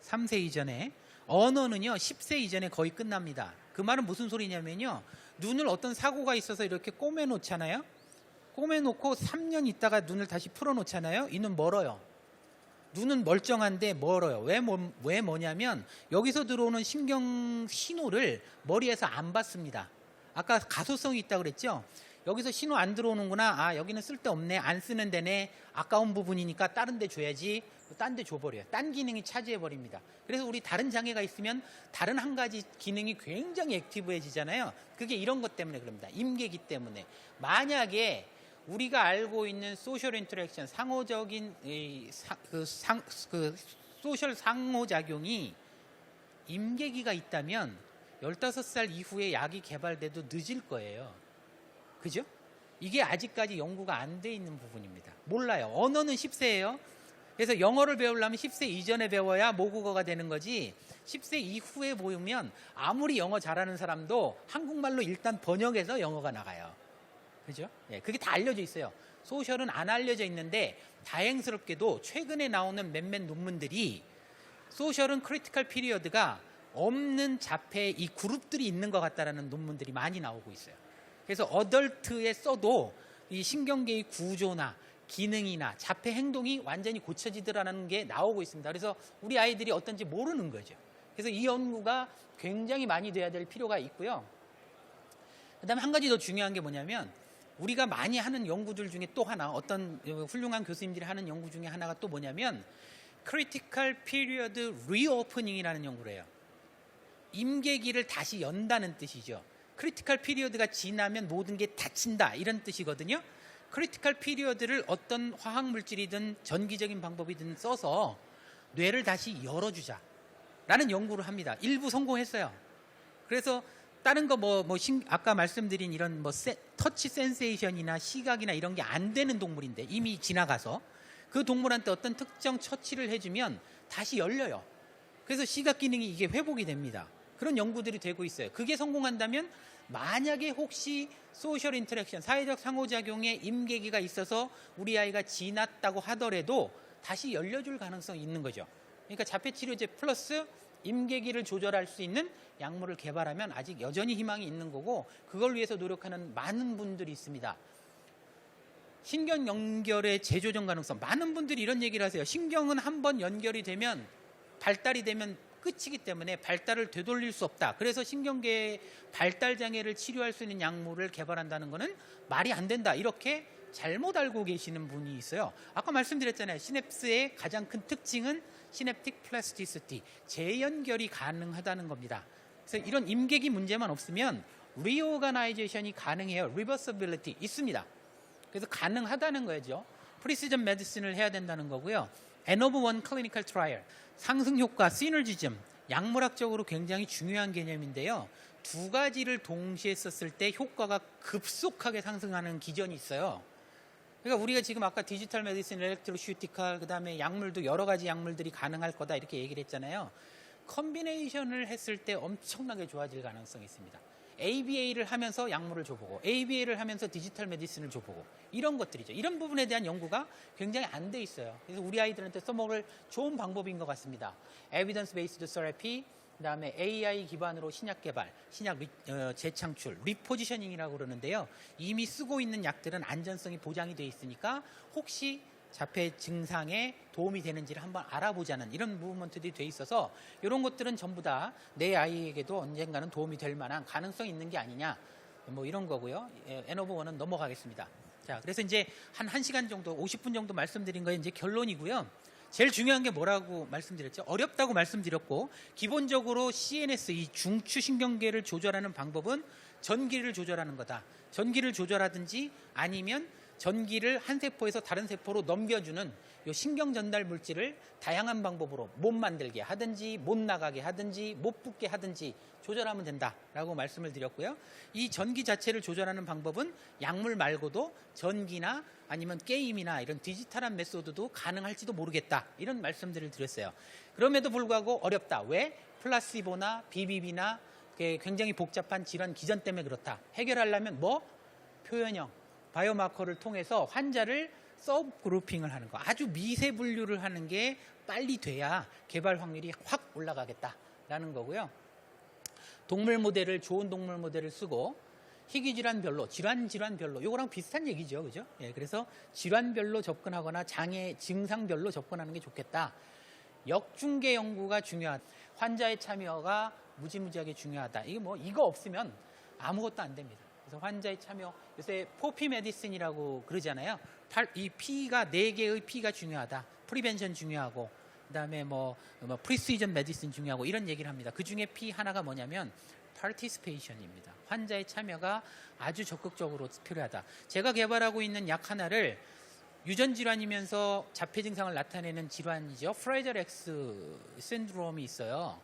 S1: 3세 이전에. 언어는요. 10세 이전에 거의 끝납니다. 그 말은 무슨 소리냐면요. 눈을 어떤 사고가 있어서 이렇게 꼬매 놓잖아요. 꼬매 놓고 3년 있다가 눈을 다시 풀어 놓잖아요. 이 눈 멀어요. 눈은 멀쩡한데 멀어요. 왜 뭐냐면 여기서 들어오는 신경 신호를 머리에서 안 받습니다. 아까 가소성이 있다고 그랬죠. 여기서 신호 안 들어오는구나. 아, 여기는 쓸데없네. 안 쓰는 데네. 아까운 부분이니까 다른 데 줘야지. 딴 데 줘버려요. 딴 기능이 차지해버립니다. 그래서 우리 다른 장애가 있으면 다른 한 가지 기능이 굉장히 액티브해지잖아요. 그게 이런 것 때문에 그럽니다. 임계기 때문에. 만약에 우리가 알고 있는 소셜 인터랙션, 상호적인 소셜 상호작용이 임계기가 있다면 15살 이후에 약이 개발돼도 늦을 거예요. 그죠? 이게 아직까지 연구가 안 돼 있는 부분입니다. 몰라요. 언어는 10세예요. 그래서 영어를 배우려면 10세 이전에 배워야 모국어가 되는 거지 10세 이후에 보면 아무리 영어 잘하는 사람도 한국말로 일단 번역해서 영어가 나가요. 그죠? 예, 그게 다 알려져 있어요. 소셜은 안 알려져 있는데 다행스럽게도 최근에 나오는 몇몇 논문들이 소셜은 크리티컬 피리어드가 없는 자폐 이 그룹들이 있는 것 같다라는 논문들이 많이 나오고 있어요. 그래서 어덜트에 써도 이 신경계의 구조나 기능이나 자폐 행동이 완전히 고쳐지더라는 게 나오고 있습니다. 그래서 우리 아이들이 어떤지 모르는 거죠. 그래서 이 연구가 굉장히 많이 돼야 될 필요가 있고요. 그다음에 한 가지 더 중요한 게 뭐냐면 우리가 많이 하는 연구들 중에 또 하나 어떤 훌륭한 교수님들이 하는 연구 중에 하나가 또 뭐냐면 크리티컬 피리어드 리오프닝이라는 연구를 해요. 임계기를 다시 연다는 뜻이죠. 크리티컬 피리어드가 지나면 모든 게 닫힌다 이런 뜻이거든요. 크리티컬 피리어드를 어떤 화학 물질이든 전기적인 방법이든 써서 뇌를 다시 열어주자 라는 연구를 합니다. 일부 성공했어요. 그래서 다른 거 아까 말씀드린 이런 터치 센세이션이나 시각이나 이런 게 안 되는 동물인데 이미 지나가서 그 동물한테 어떤 특정 처치를 해주면 다시 열려요. 그래서 시각 기능이 이게 회복이 됩니다. 그런 연구들이 되고 있어요. 그게 성공한다면 만약에 혹시 소셜 인터랙션, 사회적 상호작용에 임계기가 있어서 우리 아이가 지났다고 하더라도 다시 열려줄 가능성이 있는 거죠. 그러니까 자폐치료제 플러스 임계기를 조절할 수 있는 약물을 개발하면 아직 여전히 희망이 있는 거고 그걸 위해서 노력하는 많은 분들이 있습니다. 신경 연결의 재조정 가능성. 많은 분들이 이런 얘기를 하세요. 신경은 한번 연결이 되면 발달이 되면 끝이기 때문에 발달을 되돌릴 수 없다. 그래서 신경계의 발달 장애를 치료할 수 있는 약물을 개발한다는 것은 말이 안 된다. 이렇게 잘못 알고 계시는 분이 있어요. 아까 말씀드렸잖아요. 시냅스의 가장 큰 특징은 시냅틱 플라스티시티, 재연결이 가능하다는 겁니다. 그래서 이런 임계기 문제만 없으면 리오가나이제이션이 가능해요. 리버서빌리티 있습니다. 그래서 가능하다는 거죠. 프리시전 메디슨을 해야 된다는 거고요. N-of-1 클리니컬 트라이얼, 상승 효과, 시너지즘, 약물학적으로 굉장히 중요한 개념인데요. 두 가지를 동시에 썼을 때 효과가 급속하게 상승하는 기전이 있어요. 그러니까 우리가 지금 아까 디지털 메디슨, 엘렉트로슈티컬, 그 다음에 약물도 여러 가지 약물들이 가능할 거다 이렇게 얘기를 했잖아요. 컨비네이션을 했을 때 엄청나게 좋아질 가능성이 있습니다. ABA를 하면서 약물을 줘보고 ABA를 하면서 디지털 메디슨을 줘보고 이런 것들이죠. 이런 부분에 대한 연구가 굉장히 안 돼 있어요. 그래서 우리 아이들한테 써먹을 좋은 방법인 것 같습니다. Evidence Based Therapy, 그다음에 AI 기반으로 신약 개발, 신약 재창출, 리포지셔닝이라고 그러는데요. 이미 쓰고 있는 약들은 안전성이 보장이 돼 있으니까 혹시 자폐 증상에 도움이 되는지를 한번 알아보자는 이런 무브먼트들이 돼 있어서 이런 것들은 전부 다 내 아이에게도 언젠가는 도움이 될 만한 가능성이 있는 게 아니냐, 뭐 이런 거고요. N/1은 넘어가겠습니다. 자, 그래서 이제 한 1시간 정도, 50분 정도 말씀드린 거에 이제 결론이고요. 제일 중요한 게 뭐라고 말씀드렸죠? 어렵다고 말씀드렸고, 기본적으로 CNS, 이 중추신경계를 조절하는 방법은 전기를 조절하는 거다. 전기를 조절하든지 아니면 전기를 한 세포에서 다른 세포로 넘겨주는 이 신경 전달 물질을 다양한 방법으로 못 만들게 하든지 못 나가게 하든지 못 붙게 하든지 조절하면 된다라고 말씀을 드렸고요. 이 전기 자체를 조절하는 방법은 약물 말고도 전기나 아니면 게임이나 이런 디지털한 메소드도 가능할지도 모르겠다, 이런 말씀들을 드렸어요. 그럼에도 불구하고 어렵다. 왜? 플라시보나 BBB나 굉장히 복잡한 질환 기전 때문에 그렇다. 해결하려면 뭐? 표현형 바이오마커를 통해서 환자를 서브그룹핑을 하는 거, 아주 미세 분류를 하는 게 빨리 돼야 개발 확률이 확 올라가겠다라는 거고요. 동물 모델을, 좋은 동물 모델을 쓰고 희귀질환별로, 질환별로, 요거랑 비슷한 얘기죠, 그죠? 예, 그래서 질환별로 접근하거나 장애 증상별로 접근하는 게 좋겠다. 역중계 연구가 중요하다. 환자의 참여가 무지무지하게 중요하다. 이거 없으면 아무것도 안 됩니다. 그래서 환자의 참여, 요새 포피 메디슨이라고 그러잖아요. 이 P가 4개의 P가 중요하다. 프리벤션 중요하고, 그다음에 프리시전 메디슨 중요하고, 이런 얘기를 합니다. 그 중에 P 하나가 뭐냐면 participation입니다. 환자의 참여가 아주 적극적으로 필요하다. 제가 개발하고 있는 약 하나를 유전 질환이면서 자폐 증상을 나타내는 질환이죠. 프레이저 X 신드롬이 있어요.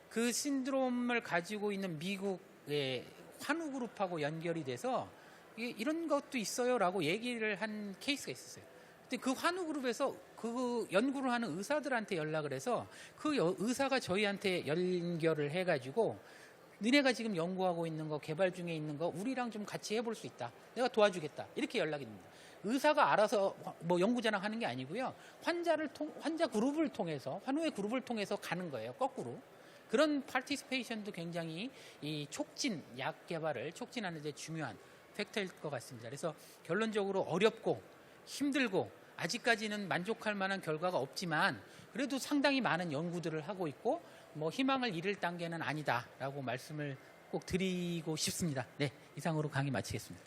S1: 그 신드롬을 가지고 있는 미국의 환우 그룹하고 연결이 돼서 이런 것도 있어요라고 얘기를 한 케이스가 있었어요. 근데 그 환우 그룹에서 그 연구를 하는 의사들한테 연락을 해서 그 의사가 저희한테 연결을 해가지고 너네가 지금 연구하고 있는 거, 개발 중에 있는 거 우리랑 좀 같이 해볼 수 있다. 내가 도와주겠다. 이렇게 연락이 됩니다. 의사가 알아서 연구 자랑하는 게 아니고요. 환자 그룹을 통해서, 환우의 그룹을 통해서 가는 거예요. 거꾸로. 그런 파티시페이션도 굉장히 이 약 개발을 촉진하는 데 중요한 팩터일 것 같습니다. 그래서 결론적으로 어렵고 힘들고 아직까지는 만족할 만한 결과가 없지만 그래도 상당히 많은 연구들을 하고 있고 희망을 잃을 단계는 아니다라고 말씀을 꼭 드리고 싶습니다. 네, 이상으로 강의 마치겠습니다.